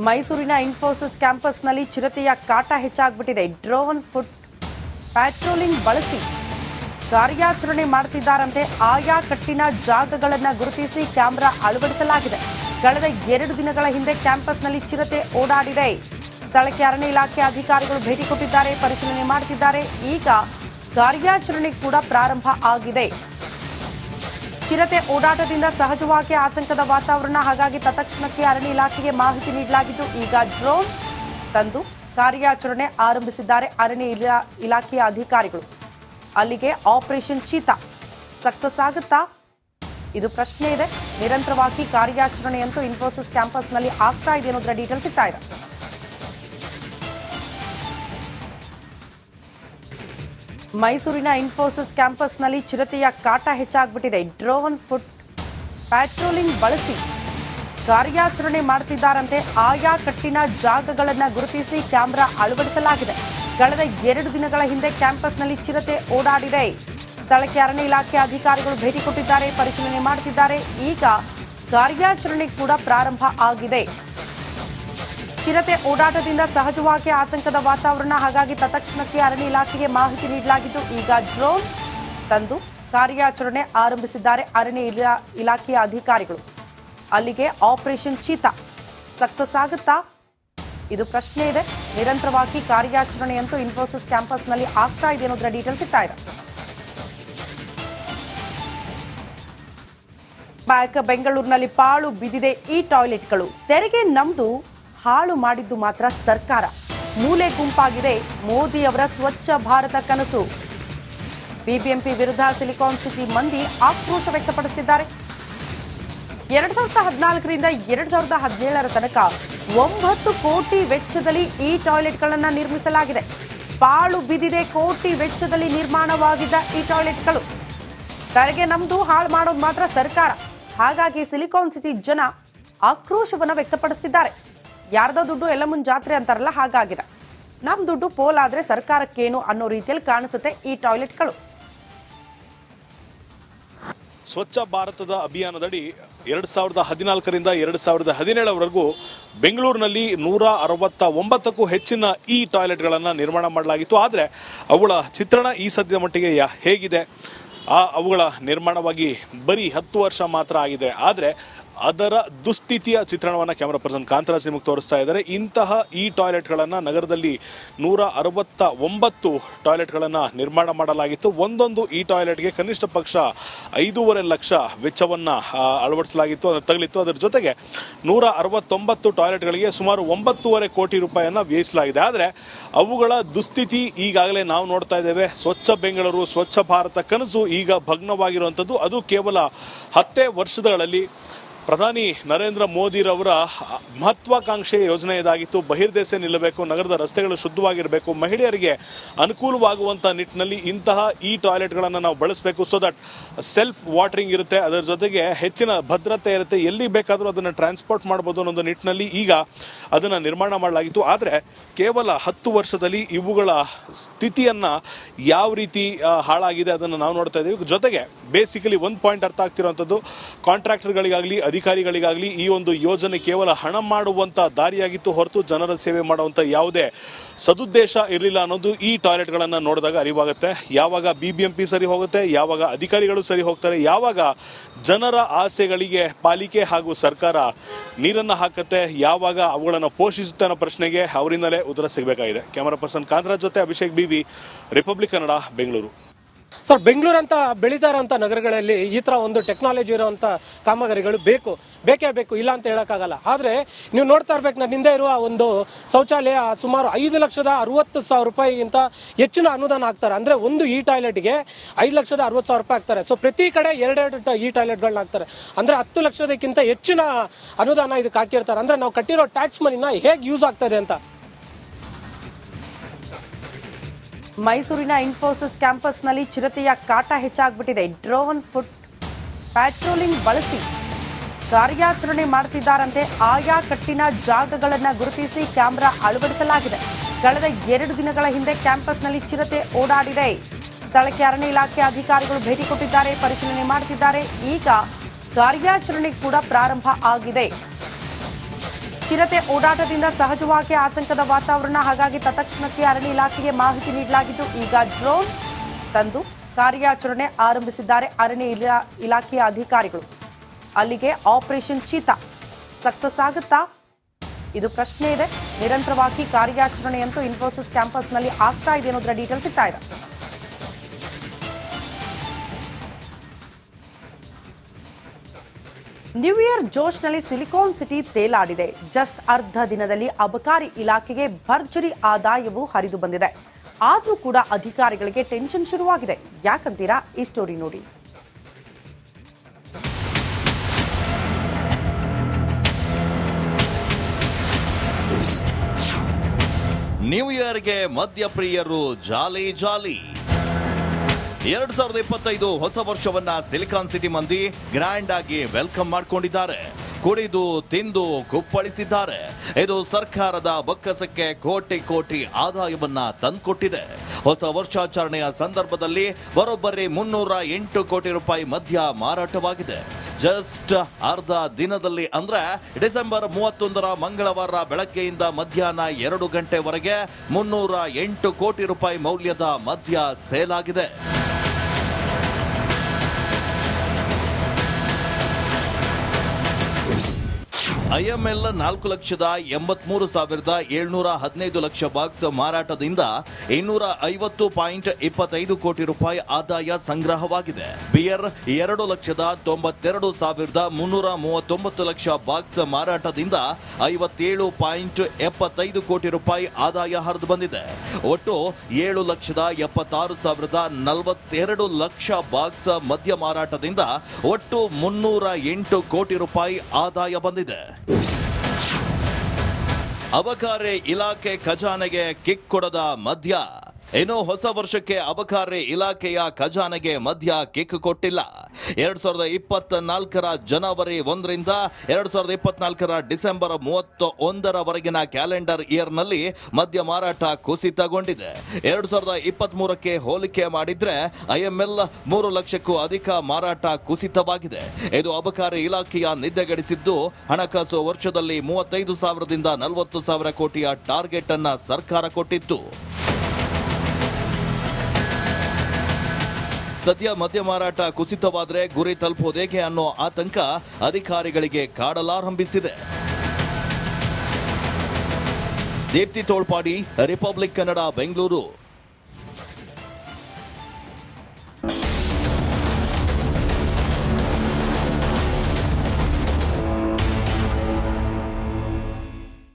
ಮೈಸೂರಿನ ಇನ್ಫೋಸಿಸ್ ಕ್ಯಾಂಪಸ್ನಲ್ಲಿ ಚಿರತೆಯ ಕಾಟ ಹೆಚ್ಚಾಗ್ಬಿಟ್ಟಿದೆ. ಡ್ರೋನ್ ಫುಟ್ ಪ್ಯಾಟ್ರೋಲಿಂಗ್ ಬಳಸಿ ಕಾರ್ಯಾಚರಣೆ ಮಾಡುತ್ತಿದ್ದಾರಂತೆ. ಆಯಾ ಕಟ್ಟಿನ ಜಾಗಗಳನ್ನು ಗುರುತಿಸಿ ಕ್ಯಾಮೆರಾ ಅಳವಡಿಸಲಾಗಿದೆ. ಕಳೆದ 2 ದಿನಗಳ ಹಿಂದೆ ಕ್ಯಾಂಪಸ್ನಲ್ಲಿ ಚಿರತೆ ಓಡಾಡಿದೆ. ಸ್ಥಳಕ್ಕೆ ಅರಣ್ಯ ಇಲಾಖೆ ಅಧಿಕಾರಿಗಳು ಭೇಟಿ ಕೊಟ್ಟಿದ್ದಾರೆ, ಪರಿಶೀಲನೆ ಮಾಡುತ್ತಿದ್ದಾರೆ. ಈಗ ಕಾರ್ಯಾಚರಣೆ ಕೂಡ ಪ್ರಾರಂಭ ಆಗಿದೆ. ಚಿರತೆ ಓಡಾಟದಿಂದ ಸಹಜವಾಗಿ ಆತಂಕದ ವಾತಾವರಣ, ಹಾಗಾಗಿ ತತ್ಕ್ಷಣಕ್ಕೆ ಅರಣ್ಯ ಇಲಾಖೆಗೆ ಮಾಹಿತಿ ನೀಡಲಾಗಿದ್ದು ಈಗ ಡ್ರೋನ್ ತಂದು ಕಾರ್ಯಾಚರಣೆ ಆರಂಭಿಸಿದ್ದಾರೆ ಅರಣ್ಯ ಇಲಾಖೆಯ ಅಧಿಕಾರಿಗಳು. ಅಲ್ಲಿಗೆ ಆಪರೇಷನ್ ಚೀತಾ ಸಕ್ಸಸ್ ಆಗುತ್ತಾ? ಇದು ಪ್ರಶ್ನೆ ಇದೆ. ನಿರಂತರವಾಗಿ ಕಾರ್ಯಾಚರಣೆಯಂತೂ ಇನ್ಫೋಸಿಸ್ ಕ್ಯಾಂಪಸ್ನಲ್ಲಿ ಆಗ್ತಾ ಇದೆ ಅನ್ನೋದರ ಡೀಟೇಲ್ಸ್ ಸಿಗ್ತಾ ಇದೆ. ಮೈಸೂರಿನ ಇನ್ಫೋಸಿಸ್ ಕ್ಯಾಂಪಸ್ನಲ್ಲಿ ಚಿರತೆಯ ಕಾಟ ಹೆಚ್ಚಾಗ್ಬಿಟ್ಟಿದೆ. ಡ್ರೋನ್ ಫುಟ್ ಪ್ಯಾಟ್ರೋಲಿಂಗ್ ಬಳಸಿ ಕಾರ್ಯಾಚರಣೆ ಮಾಡುತ್ತಿದ್ದಾರಂತೆ. ಆಯಾ ಕಟ್ಟಿನ ಜಾಗಗಳನ್ನು ಗುರುತಿಸಿ ಕ್ಯಾಮೆರಾ ಅಳವಡಿಸಲಾಗಿದೆ. ಕಳೆದ 2 ದಿನಗಳ ಹಿಂದೆ ಕ್ಯಾಂಪಸ್ನಲ್ಲಿ ಚಿರತೆ ಓಡಾಡಿದೆ. ಸ್ಥಳಕ್ಕೆ ಅರಣ್ಯ ಇಲಾಖೆ ಅಧಿಕಾರಿಗಳು ಭೇಟಿ ಕೊಟ್ಟಿದ್ದಾರೆ, ಪರಿಶೀಲನೆ ಮಾಡುತ್ತಿದ್ದಾರೆ. ಈಗ ಕಾರ್ಯಾಚರಣೆ ಕೂಡ ಪ್ರಾರಂಭ ಆಗಿದೆ. ಚಿರತೆ ಓಡಾಟದಿಂದ ಸಹಜವಾಗಿ ಆತಂಕದ ವಾತಾವರಣ, ಹಾಗಾಗಿ ತತ್ಕ್ಷಣಕ್ಕೆ ಅರಣ್ಯ ಇಲಾಖೆಗೆ ಮಾಹಿತಿ ನೀಡಲಾಗಿದ್ದು ಈಗ ಡ್ರೋನ್ ತಂದು ಕಾರ್ಯಾಚರಣೆ ಆರಂಭಿಸಿದ್ದಾರೆ ಅರಣ್ಯ ಇಲಾಖೆಯ ಅಧಿಕಾರಿಗಳು. ಅಲ್ಲಿಗೆ ಆಪರೇಷನ್ ಚೀತಾ ಸಕ್ಸಸ್ ಆಗುತ್ತಾ? ಇದು ಪ್ರಶ್ನೆ ಇದೆ. ನಿರಂತರವಾಗಿ ಕಾರ್ಯಾಚರಣೆಯಂತೂ ಇನ್ಫೋಸಿಸ್ ಕ್ಯಾಂಪಸ್ನಲ್ಲಿ ಆಗ್ತಾ ಇದೆ ಅನ್ನೋದರ ಡೀಟೇಲ್ಸ್ ಸಿಗ್ತಾ ಇದೆ. ಬೆಂಗಳೂರಿನಲ್ಲಿ ಪಾಳು ಬಿದ್ದಿದೆ ಈ ಟಾಯ್ಲೆಟ್ಗಳು. ತೆರಿಗೆ ನಮ್ದು, ಹಾಳು ಮಾಡಿದ್ದು ಮಾತ್ರ ಸರ್ಕಾರ. ಮೂಲೆ ಗುಂಪಾಗಿದೆ ಮೋದಿಯವರ ಸ್ವಚ್ಛ ಭಾರತ ಕನಸು. ಬಿಬಿಎಂಪಿ ವಿರುದ್ಧ ಸಿಲಿಕಾನ್ ಸಿಟಿ ಮಂದಿ ಆಕ್ರೋಶ ವ್ಯಕ್ತಪಡಿಸುತ್ತಿದ್ದಾರೆ. 2014ರಿಂದ 2017ರ ತನಕ 9 ಕೋಟಿ ವೆಚ್ಚದಲ್ಲಿ ಈ ಟಾಯ್ಲೆಟ್ಗಳನ್ನು ನಿರ್ಮಿಸಲಾಗಿದೆ. ಪಾಳು ಬಿದ್ದಿದೆ ಕೋಟಿ ವೆಚ್ಚದಲ್ಲಿ ನಿರ್ಮಾಣವಾಗಿದ್ದ ಈ ಟಾಯ್ಲೆಟ್ಗಳು. ತೆರಿಗೆ ನಮ್ದು, ಹಾಳು ಮಾಡೋದು ಮಾತ್ರ ಸರ್ಕಾರ. ಹಾಗಾಗಿ ಸಿಲಿಕಾನ್ ಸಿಟಿ ಜನ ಆಕ್ರೋಶವನ್ನು ವ್ಯಕ್ತಪಡಿಸುತ್ತಿದ್ದಾರೆ. ಯಾರ್ದೋ ದುಡ್ಡು ಎಲ್ಲ ಮುಂದೆ ಜಾತ್ರೆ ಅಂತಾರಲ್ಲ, ಹಾಗಾಗಿದೆ. ನಮ್ಮ ದುಡ್ಡು ಪೋಲಾದ್ರೆ ಸರ್ಕಾರಕ್ಕೇನು ಅನ್ನೋ ರೀತಿಯಲ್ಲಿ ಕಾಣಿಸುತ್ತೆ ಈ ಟಾಯ್ಲೆಟ್ಗಳು. ಸ್ವಚ್ಛ ಭಾರತದ ಅಭಿಯಾನದಡಿ 2014ರಿಂದ 2017ವರೆಗೂ ಬೆಂಗಳೂರಿನಲ್ಲಿ 169ಕ್ಕೂ ಹೆಚ್ಚಿನ ಈ ಟಾಯ್ಲೆಟ್ಗಳನ್ನು ನಿರ್ಮಾಣ ಮಾಡಲಾಗಿತ್ತು. ಆದರೆ ಅವುಗಳ ಚಿತ್ರಣ ಈ ಸದ್ಯದ ಮಟ್ಟಿಗೆ ಹೇಗಿದೆ? ಅವುಗಳ ನಿರ್ಮಾಣವಾಗಿ ಬರೀ 10 ವರ್ಷ ಮಾತ್ರ ಆಗಿದೆ. ಆದರೆ ಅದರ ದುಸ್ಥಿತಿಯ ಚಿತ್ರಣವನ್ನು ಕ್ಯಾಮರಾ ಪರ್ಸನ್ ಕಾಂತರಾಜ್ ನಿಮಗೆ ತೋರಿಸ್ತಾ ಇದ್ದಾರೆ. ಇಂತಹ ಈ ಟಾಯ್ಲೆಟ್ಗಳನ್ನು ನಗರದಲ್ಲಿ 169 ಟಾಯ್ಲೆಟ್ಗಳನ್ನು ನಿರ್ಮಾಣ ಮಾಡಲಾಗಿತ್ತು. ಒಂದೊಂದು ಈ ಟಾಯ್ಲೆಟ್ಗೆ ಕನಿಷ್ಠ ಪಕ್ಷ 5.5 ಲಕ್ಷ ವೆಚ್ಚವನ್ನು ಅಳವಡಿಸಲಾಗಿತ್ತು, ಅದು ತಗಲಿತ್ತು. ಅದರ ಜೊತೆಗೆ 169 ಟಾಯ್ಲೆಟ್ಗಳಿಗೆ ಸುಮಾರು 9.5 ಕೋಟಿ ರೂಪಾಯಿಯನ್ನು ವ್ಯಯಿಸಲಾಗಿದೆ. ಆದರೆ ಅವುಗಳ ದುಸ್ಥಿತಿ ಈಗಾಗಲೇ ನಾವು ನೋಡ್ತಾ ಇದ್ದೇವೆ. ಸ್ವಚ್ಛ ಬೆಂಗಳೂರು, ಸ್ವಚ್ಛ ಭಾರತ ಕನಸು ಈಗ ಭಗ್ನವಾಗಿರುವಂಥದ್ದು. ಅದು ಕೇವಲ 10 ವರ್ಷಗಳಲ್ಲಿ ಪ್ರಧಾನಿ ನರೇಂದ್ರ ಮೋದಿರವರ ಮಹತ್ವಾಕಾಂಕ್ಷೆಯ ಯೋಜನೆ ಇದಾಗಿತ್ತು. ಬಹಿರ್ದೆಸೆ ನಿಲ್ಲಬೇಕು, ನಗರದ ರಸ್ತೆಗಳು ಶುದ್ಧವಾಗಿರಬೇಕು, ಮಹಿಳೆಯರಿಗೆ ಅನುಕೂಲವಾಗುವಂಥ ನಿಟ್ಟಿನಲ್ಲಿ ಇಂತಹ ಈ ಟಾಯ್ಲೆಟ್ಗಳನ್ನು ನಾವು ಬಳಸಬೇಕು. ಸೊ ದಟ್ ಸೆಲ್ಫ್ ವಾಟರಿಂಗ್ ಇರುತ್ತೆ, ಅದರ ಜೊತೆಗೆ ಹೆಚ್ಚಿನ ಭದ್ರತೆ ಇರುತ್ತೆ, ಎಲ್ಲಿ ಬೇಕಾದರೂ ಅದನ್ನು ಟ್ರಾನ್ಸ್ಪೋರ್ಟ್ ಮಾಡ್ಬೋದು ಅನ್ನೋ ನಿಟ್ಟಿನಲ್ಲಿ ಈಗ ಅದನ್ನು ನಿರ್ಮಾಣ ಮಾಡಲಾಗಿತ್ತು. ಆದರೆ ಕೇವಲ 10 ವರ್ಷದಲ್ಲಿ ಇವುಗಳ ಸ್ಥಿತಿಯನ್ನು ಯಾವ ರೀತಿ ಹಾಳಾಗಿದೆ ಅದನ್ನು ನಾವು ನೋಡ್ತಾ ಇದ್ದೀವಿ. ಜೊತೆಗೆ ಬೇಸಿಕಲಿ ಒಂದು ಪಾಯಿಂಟ್ ಅರ್ಥ ಆಗ್ತಿರುವಂಥದ್ದು, ಕಾಂಟ್ರಾಕ್ಟರ್ಗಳಿಗಾಗಲಿ ಅಧಿಕಾರಿಗಳಿಗಾಗಲಿ ಈ ಒಂದು ಯೋಜನೆ ಕೇವಲ ಹಣ ಮಾಡುವಂಥ ದಾರಿಯಾಗಿತ್ತು ಹೊರತು ಜನರ ಸೇವೆ ಮಾಡುವಂಥ ಯಾವುದೇ ಸದುದ್ದೇಶ ಇರಲಿಲ್ಲ ಅನ್ನೋದು ಈ ಟಾಯ್ಲೆಟ್ಗಳನ್ನು ನೋಡಿದಾಗ ಅರಿವಾಗುತ್ತೆ. ಯಾವಾಗ ಬಿಬಿಎಂಪಿ ಸರಿ ಹೋಗುತ್ತೆ, ಯಾವಾಗ ಅಧಿಕಾರಿಗಳು ಸರಿ ಹೋಗ್ತಾರೆ, ಯಾವಾಗ ಜನರ ಆಸೆಗಳಿಗೆ ಪಾಲಿಕೆ ಹಾಗೂ ಸರ್ಕಾರ ನೀರನ್ನು ಹಾಕುತ್ತೆ, ಯಾವಾಗ ಅವುಗಳನ್ನು ಪೋಷಿಸುತ್ತೆ ಅನ್ನೋ ಪ್ರಶ್ನೆಗೆ ಅವರಿಂದಲೇ ಉತ್ತರ ಸಿಗಬೇಕಾಗಿದೆ. ಕ್ಯಾಮರಾ ಪರ್ಸನ್ ಕಾಂತರಾಜ್ ಜೊತೆ Abhishek B V, Republic Kannada, Bengaluru. Sir, Bengaluru ಅಂತ ಬೆಳೀತಾ ಇರೋಂಥ ನಗರಗಳಲ್ಲಿ ಈ ಥರ ಒಂದು ಟೆಕ್ನಾಲಜಿ ಇರೋವಂಥ ಕಾಮಗಾರಿಗಳು ಬೇಕೇ ಬೇಕು, ಇಲ್ಲ ಅಂತ ಹೇಳೋಕ್ಕಾಗಲ್ಲ. ಆದರೆ ನೀವು ನೋಡ್ತಾ ಇರ್ಬೇಕು, ನನ್ನ ಹಿಂದೆ ಇರುವ ಒಂದು ಶೌಚಾಲಯ ಸುಮಾರು 5,60,000 ರೂಪಾಯಿಗಿಂತ ಹೆಚ್ಚಿನ ಅನುದಾನ ಹಾಕ್ತಾರೆ. ಅಂದರೆ ಒಂದು ಈ ಟಾಯ್ಲೆಟ್ಗೆ 5,60,000 ರೂಪಾಯಿ ಹಾಕ್ತಾರೆ. ಸೊ ಪ್ರತಿ ಕಡೆ 2 ಈ ಟಾಯ್ಲೆಟ್ಗಳನ್ನ ಹಾಕ್ತಾರೆ. ಅಂದರೆ 10 ಲಕ್ಷದಕ್ಕಿಂತ ಹೆಚ್ಚಿನ ಅನುದಾನ ಇದಕ್ಕೆ ಹಾಕಿರ್ತಾರೆ. ಅಂದರೆ ನಾವು ಕಟ್ಟಿರೋ ಟ್ಯಾಕ್ಸ್ ಮನಿನ ಹೇಗೆ ಯೂಸ್ ಆಗ್ತದೆ ಅಂತ. ಮೈಸೂರಿನ ಇನ್ಫೋಸಿಸ್ ಕ್ಯಾಂಪಸ್ನಲ್ಲಿ ಚಿರತೆಯ ಕಾಟ ಹೆಚ್ಚಾಗ್ಬಿಟ್ಟಿದೆ. ಡ್ರೋನ್ ಫುಟ್ ಪ್ಯಾಟ್ರೋಲಿಂಗ್ ಬಳಸಿ ಕಾರ್ಯಾಚರಣೆ ಮಾಡುತ್ತಿದ್ದಾರಂತೆ. ಆಯಾ ಕಟ್ಟಿನ ಜಾಗಗಳನ್ನು ಗುರುತಿಸಿ ಕ್ಯಾಮೆರಾ ಅಳವಡಿಸಲಾಗಿದೆ. ಕಳೆದ 2 ದಿನಗಳ ಹಿಂದೆ ಕ್ಯಾಂಪಸ್ನಲ್ಲಿ ಚಿರತೆ ಓಡಾಡಿದೆ. ಸ್ಥಳಕ್ಕೆ ಅರಣ್ಯ ಇಲಾಖೆ ಅಧಿಕಾರಿಗಳು ಭೇಟಿ ಕೊಟ್ಟಿದ್ದಾರೆ, ಪರಿಶೀಲನೆ ಮಾಡುತ್ತಿದ್ದಾರೆ. ಈಗ ಕಾರ್ಯಾಚರಣೆ ಕೂಡ ಪ್ರಾರಂಭ ಆಗಿದೆ. ಚಿರತೆ ಓಡಾಟದಿಂದ ಸಹಜವಾಗಿ ಆತಂಕದ ವಾತಾವರಣ. ಹಾಗಾಗಿ ತತ್ಕ್ಷಣಕ್ಕೆ ಅರಣ್ಯ ಇಲಾಖೆಗೆ ಮಾಹಿತಿ ನೀಡಲಾಗಿದ್ದು ಈಗ ಡ್ರೋನ್ ತಂದು ಕಾರ್ಯಾಚರಣೆ ಆರಂಭಿಸಿದ್ದಾರೆ ಅರಣ್ಯ ಇಲಾಖೆಯ ಅಧಿಕಾರಿಗಳು. ಅಲ್ಲಿಗೆ ಆಪರೇಷನ್ ಚೀತಾ ಸಕ್ಸಸ್ ಆಗುತ್ತಾ? ಇದು ಪ್ರಶ್ನೆ ಇದೆ. ನಿರಂತರವಾಗಿ ಕಾರ್ಯಾಚರಣೆಯಂತೂ ಇನ್ಫೋಸಿಸ್ ಕ್ಯಾಂಪಸ್ನಲ್ಲಿ ಆಗ್ತಾ ಇದೆ ಅನ್ನೋದರ ಡೀಟೇಲ್ಸ್ ಸಿಗ್ತಾ ಇದೆ. ನ್ಯೂ ಇಯರ್ ಜೋಶ್ನಲ್ಲಿ ಸಿಲಿಕಾನ್ ಸಿಟಿ ತೇಲಾಡಿದೆ. ಜಸ್ಟ್ ಅರ್ಧ ದಿನದಲ್ಲಿ ಅಬಕಾರಿ ಇಲಾಖೆಗೆ ಭರ್ಜರಿ ಆದಾಯವು ಹರಿದು ಬಂದಿದೆ. ಆದರೂ ಕೂಡ ಅಧಿಕಾರಿಗಳಿಗೆ ಟೆನ್ಷನ್ ಶುರುವಾಗಿದೆ. ಯಾಕಂತೀರಾ? ಈ ಸ್ಟೋರಿ ನೋಡಿ. ನ್ಯೂ ಇಯರ್ಗೆ ಮದ್ಯಪ್ರಿಯರು ಜಾಲಿ ಜಾಲಿ. 2025 ಹೊಸ ವರ್ಷವನ್ನ ಸಿಲಿಕಾನ್ ಸಿಟಿ ಮಂದಿ ಗ್ರ್ಯಾಂಡ್ ಆಗಿ ವೆಲ್ಕಮ್ ಮಾಡ್ಕೊಂಡಿದ್ದಾರೆ. ಕುಡಿದು ತಿಂದು ಕುಪ್ಪಳಿಸಿದ್ದಾರೆ. ಇದು ಸರ್ಕಾರದ ಬೊಕ್ಕಸಕ್ಕೆ ಕೋಟಿ ಕೋಟಿ ಆದಾಯವನ್ನ ತಂದುಕೊಟ್ಟಿದೆ. ಹೊಸ ವರ್ಷಾಚರಣೆಯ ಸಂದರ್ಭದಲ್ಲಿ ಬರೋಬ್ಬರಿ 308 ಕೋಟಿ ರೂಪಾಯಿ ಮದ್ಯ ಮಾರಾಟವಾಗಿದೆ. ಜಸ್ಟ್ ಅರ್ಧ ದಿನದಲ್ಲಿ ಅಂದ್ರೆ ಡಿಸೆಂಬರ್ 31ರ ಮಂಗಳವಾರ ಬೆಳಗ್ಗೆಯಿಂದ ಮಧ್ಯಾಹ್ನ 2 ಗಂಟೆವರೆಗೆ 308 ಕೋಟಿ ರೂಪಾಯಿ ಮೌಲ್ಯದ ಮದ್ಯ ಸೇಲ್ ಆಗಿದೆ. ಐಎಂಎಲ್ 4,83,715 ಲಕ್ಷ ಬಾಕ್ಸ್ ಮಾರಾಟದಿಂದ 250.25 ಕೋಟಿ ರೂಪಾಯಿ ಆದಾಯ ಸಂಗ್ರಹವಾಗಿದೆ. ಬಿಯರ್ 2,92,339 ಲಕ್ಷ ಬಾಕ್ಸ್ ಮಾರಾಟದಿಂದ 57.75 ಕೋಟಿ ರೂಪಾಯಿ ಆದಾಯ ಹರಿದು ಬಂದಿದೆ. ಒಟ್ಟು 7,76,042 ಲಕ್ಷ ಬಾಕ್ಸ್ ಮದ್ಯ ಮಾರಾಟದಿಂದ ಒಟ್ಟು 308 ಕೋಟಿ ರೂಪಾಯಿ ಆದಾಯ ಬಂದಿದೆ. ಅಬಕಾರಿ ಇಲಾಖೆ ಖಜಾನೆಗೆ ಕಿಕ್ ಕೊಡದ ಮದ್ಯ. ಇನ್ನು ಹೊಸ ವರ್ಷಕ್ಕೆ ಅಬಕಾರಿ ಇಲಾಖೆಯ ಖಜಾನೆಗೆ ಮದ್ಯ ಕಿಕ್ ಕೊಟ್ಟಿಲ್ಲ. 2024ರ ಜನವರಿ 1ರಿಂದ 2024ರ ಡಿಸೆಂಬರ್ 31ರವರೆಗಿನ ಕ್ಯಾಲೆಂಡರ್ ಇಯರ್ನಲ್ಲಿ ಮದ್ಯ ಮಾರಾಟ ಕುಸಿತಗೊಂಡಿದೆ. 2023ಕ್ಕೆ ಹೋಲಿಕೆ ಮಾಡಿದ್ರೆ ಐಎಂಎಲ್ 3 ಲಕ್ಷಕ್ಕೂ ಅಧಿಕ ಮಾರಾಟ ಕುಸಿತವಾಗಿದೆ. ಇದು ಅಬಕಾರಿ ಇಲಾಖೆಯ ನಿದ್ದೆಗೆಡಿಸಿದ್ದು, ಹಣಕಾಸು ವರ್ಷದಲ್ಲಿ 35,000ದಿಂದ 40,000 ಕೋಟಿಯ ಟಾರ್ಗೆಟ್ ಅನ್ನ ಸರ್ಕಾರ ಕೊಟ್ಟಿತ್ತು. ಸದ್ಯ ಮದ್ಯ ಮಾರಾಟ ಕುಸಿತವಾದರೆ ಗುರಿ ತಲುಪುವುದೇಕೆ ಅನ್ನೋ ಆತಂಕ ಅಧಿಕಾರಿಗಳಿಗೆ ಕಾಡಲಾರಂಭಿಸಿದೆ. ದೀಪ್ತಿ ತೋಳ್ಪಾಡಿ, ರಿಪಬ್ಲಿಕ್ ಕನ್ನಡ, ಬೆಂಗಳೂರು.